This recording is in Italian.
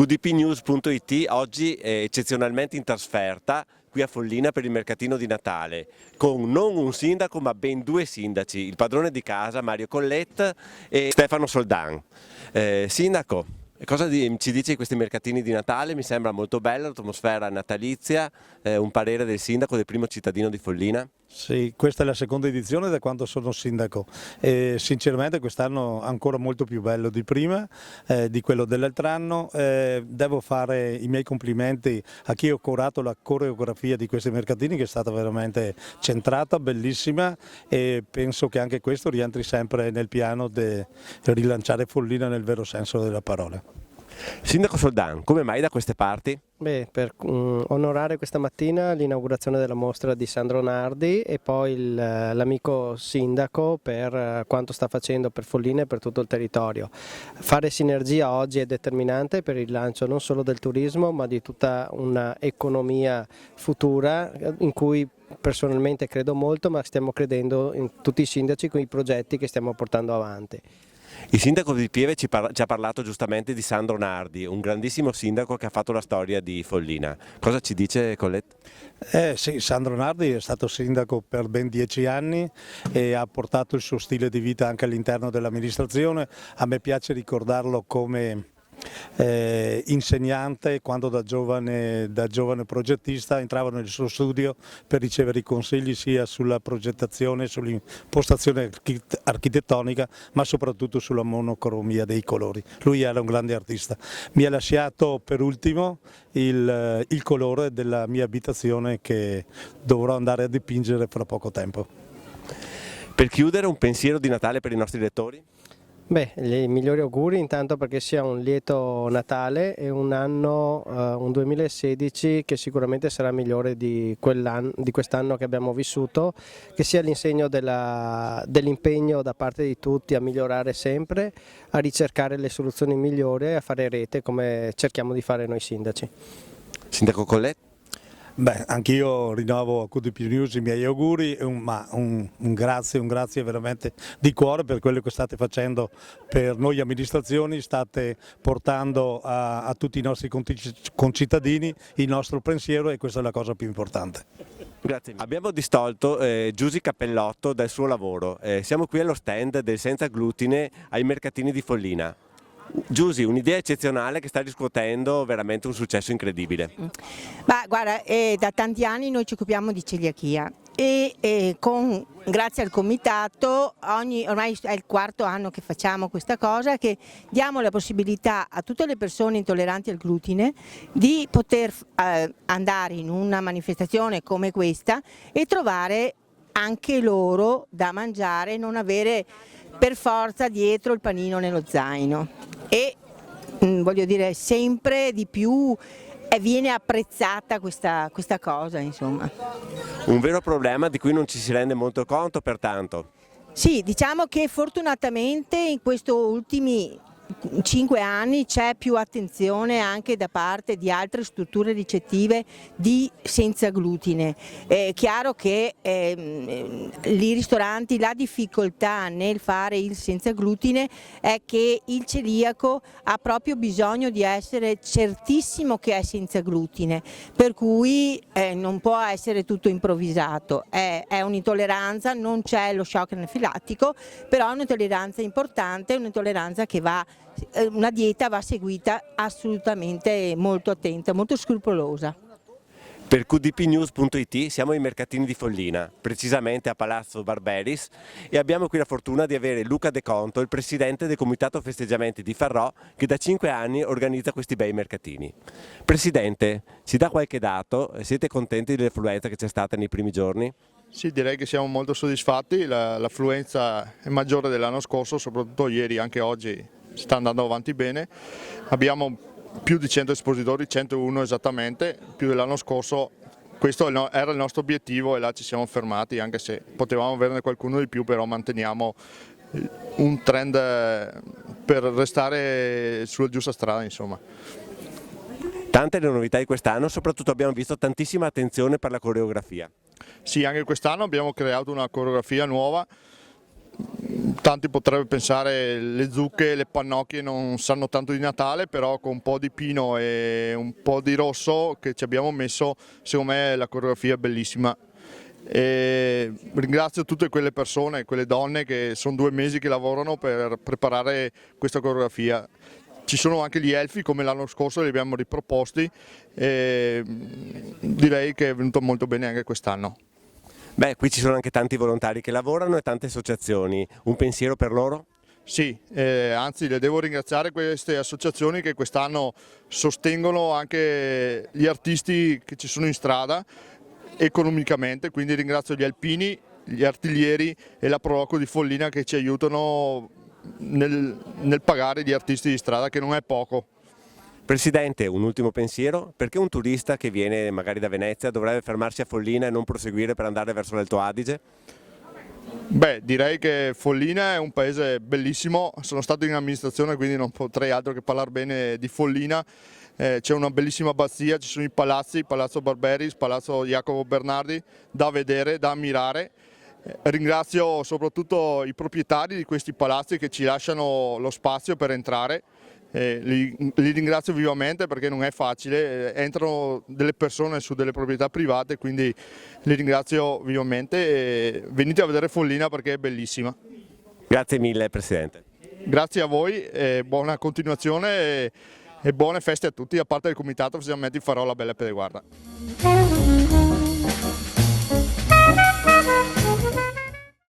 qdpnews.it oggi è eccezionalmente in trasferta qui a Follina per il mercatino di Natale, con non un sindaco ma ben due sindaci, il padrone di casa Mario Collet e Stefano Soldan. Sindaco, cosa ci dice di questi mercatini di Natale? Mi sembra molto bella l'atmosfera natalizia, un parere del sindaco, del primo cittadino di Follina? Sì, questa è la seconda edizione da quando sono sindaco e sinceramente quest'anno ancora molto più bello di prima, di quello dell'altro anno. Devo fare i miei complimenti a chi ha curato la coreografia di questi mercatini, che è stata veramente centrata, bellissima, e penso che anche questo rientri sempre nel piano di rilanciare Follina nel vero senso della parola. Sindaco Soldan, come mai da queste parti? Beh, per onorare questa mattina l'inaugurazione della mostra di Sandro Nardi e poi l'amico sindaco per quanto sta facendo per Follina e per tutto il territorio. Fare sinergia oggi è determinante per il lancio non solo del turismo ma di tutta un'economia futura in cui personalmente credo molto, ma stiamo credendo in tutti i sindaci con i progetti che stiamo portando avanti. Il sindaco di Pieve ci ha parlato giustamente di Sandro Nardi, un grandissimo sindaco che ha fatto la storia di Follina. Cosa ci dice Collet? Sì, Sandro Nardi è stato sindaco per ben 10 anni e ha portato il suo stile di vita anche all'interno dell'amministrazione. A me piace ricordarlo come insegnante, quando da giovane progettista entrava nel suo studio per ricevere i consigli sia sulla progettazione, sull'impostazione architettonica, ma soprattutto sulla monocromia dei colori. Lui era un grande artista. Mi ha lasciato per ultimo il colore della mia abitazione che dovrò andare a dipingere fra poco tempo. Per chiudere, un pensiero di Natale per i nostri lettori? Beh, i migliori auguri intanto perché sia un lieto Natale e un anno, un 2016 che sicuramente sarà migliore di quest'anno che abbiamo vissuto, che sia l'insegno dell'impegno da parte di tutti a migliorare sempre, a ricercare le soluzioni migliori e a fare rete come cerchiamo di fare noi sindaci. Sindaco Collet? Beh, anch'io rinnovo a QDP News i miei auguri, un grazie veramente di cuore per quello che state facendo per noi amministrazioni, state portando a tutti i nostri concittadini il nostro pensiero e questa è la cosa più importante. Grazie. Abbiamo distolto Giusy Cappellotto dal suo lavoro, siamo qui allo stand del Senza Glutine ai mercatini di Follina. Giusy, un'idea eccezionale che sta riscuotendo veramente un successo incredibile. Ma guarda, da tanti anni noi ci occupiamo di celiachia e grazie al comitato, ormai è il quarto anno che facciamo questa cosa, che diamo la possibilità a tutte le persone intolleranti al glutine di poter andare in una manifestazione come questa e trovare anche loro da mangiare, non avere per forza dietro il panino nello zaino. E voglio dire, sempre di più viene apprezzata questa cosa, insomma. Un vero problema di cui non ci si rende molto conto, pertanto. Sì, diciamo che fortunatamente in questi ultimi 5 anni c'è più attenzione anche da parte di altre strutture ricettive di senza glutine. È chiaro che i ristoranti, la difficoltà nel fare il senza glutine è che il celiaco ha proprio bisogno di essere certissimo che è senza glutine, per cui non può essere tutto improvvisato, è un'intolleranza, non c'è lo shock anafilattico, però è un'intolleranza importante, è un'intolleranza che una dieta va seguita assolutamente molto attenta, molto scrupolosa. Per qdpnews.it siamo ai mercatini di Follina, precisamente a Palazzo Barberis, e abbiamo qui la fortuna di avere Luca De Conto, il presidente del Comitato Festeggiamenti di Ferrò, che da 5 anni organizza questi bei mercatini. Presidente, ci dà qualche dato? Siete contenti dell'affluenza che c'è stata nei primi giorni? Sì, direi che siamo molto soddisfatti, l'affluenza è maggiore dell'anno scorso, soprattutto ieri, anche oggi sta andando avanti bene. Abbiamo più di 100 espositori, 101 esattamente, più dell'anno scorso. Questo era il nostro obiettivo e là ci siamo fermati, anche se potevamo averne qualcuno di più, però manteniamo un trend per restare sulla giusta strada, insomma. Tante le novità di quest'anno, soprattutto abbiamo visto tantissima attenzione per la coreografia. Sì, anche quest'anno abbiamo creato una coreografia nuova, tanti potrebbero pensare le zucche, le pannocchie non sanno tanto di Natale, però con un po' di pino e un po' di rosso che ci abbiamo messo, secondo me la coreografia è bellissima. E ringrazio tutte quelle persone, quelle donne che sono 2 mesi che lavorano per preparare questa coreografia. Ci sono anche gli elfi, come l'anno scorso li abbiamo riproposti e direi che è venuto molto bene anche quest'anno. Beh, qui ci sono anche tanti volontari che lavorano e tante associazioni. Un pensiero per loro? Sì, anzi le devo ringraziare queste associazioni che quest'anno sostengono anche gli artisti che ci sono in strada economicamente, quindi ringrazio gli alpini, gli artiglieri e la Proloco di Follina che ci aiutano nel pagare gli artisti di strada, che non è poco. Presidente, un ultimo pensiero, perché un turista che viene magari da Venezia dovrebbe fermarsi a Follina e non proseguire per andare verso l'Alto Adige? Beh, direi che Follina è un paese bellissimo, sono stato in amministrazione quindi non potrei altro che parlare bene di Follina. C'è una bellissima abbazia, ci sono i palazzi, Palazzo Barberis, Palazzo Jacopo Bernardi, da vedere, da ammirare. Ringrazio soprattutto i proprietari di questi palazzi che ci lasciano lo spazio per entrare. Li ringrazio vivamente perché non è facile, entrano delle persone su delle proprietà private, quindi li ringrazio vivamente e venite a vedere Follina perché è bellissima. Grazie mille Presidente. Grazie a voi, buona continuazione e buone feste a tutti, da parte del Comitato Festeggiamenti Farò la Bella Pedeguarda.